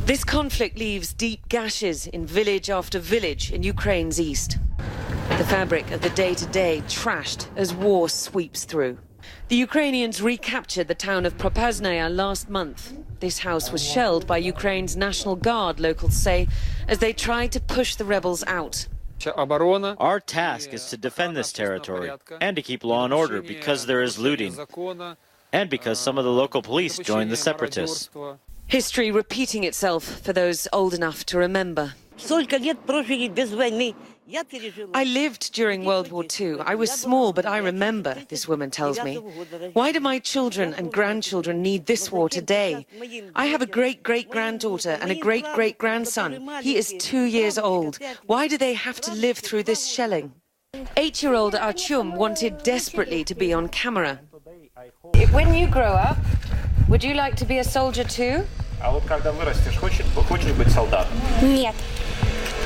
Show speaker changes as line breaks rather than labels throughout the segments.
This conflict leaves deep gashes in village after village in Ukraine's east. The fabric of the day-to-day trashed as war sweeps through. The Ukrainians recaptured the town of Propaznaya last month. This house was shelled by Ukraine's National Guard, locals say, as they tried to push the rebels out.
Our task is to defend this territory and to keep law and order because there is looting and because some of the local police joined the separatists.
History repeating itself for those old enough to remember. I lived during World War II. I was small, but I remember, this woman tells me. Why do my children and grandchildren need this war today? I have a great-great-granddaughter and a great-great-grandson. He is 2 years old. Why do they have to live through this shelling? 8-year-old Artyom wanted desperately to be on camera. When you grow up, would you like to be a soldier too?
А вот когда вырастешь, хочешь быть солдатом?
Нет.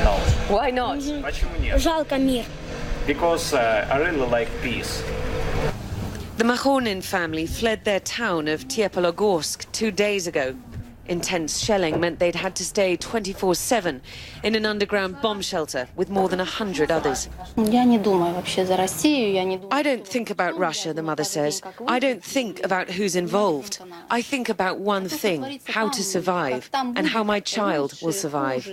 No.
Why not?
Почему нет?
Жалко мир.
Because I really like peace.
The Mahonin family fled their town of Tiepologorsk 2 days ago. Intense shelling meant they'd had to stay 24/7 in an underground bomb shelter with more than 100 others. I don't think about Russia, the mother says. I don't think about who's involved. I think about one thing, how to survive, and how my child will survive.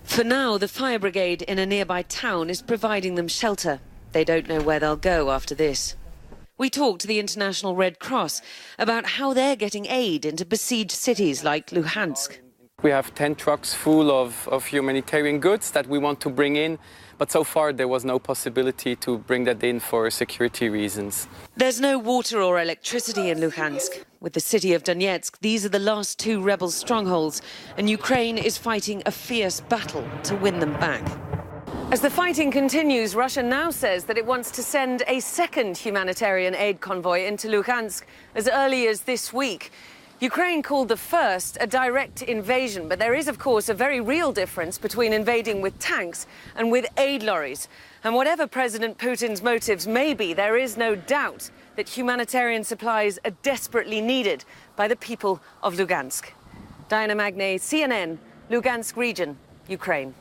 For now, the fire brigade in a nearby town is providing them shelter. They don't know where they'll go after this. We talked to the International Red Cross about how they're getting aid into besieged cities like Luhansk.
We have 10 trucks full of humanitarian goods that we want to bring in, but so far there was no possibility to bring that in for security reasons.
There's no water or electricity in Luhansk. With the city of Donetsk, these are the last 2 rebel strongholds, and Ukraine is fighting a fierce battle to win them back. As the fighting continues, Russia now says that it wants to send a second humanitarian aid convoy into Luhansk as early as this week. Ukraine called the first a direct invasion, but there is, of course, a very real difference between invading with tanks and with aid lorries. And whatever President Putin's motives may be, there is no doubt that humanitarian supplies are desperately needed by the people of Lugansk. Diana Magne, CNN, Lugansk region, Ukraine.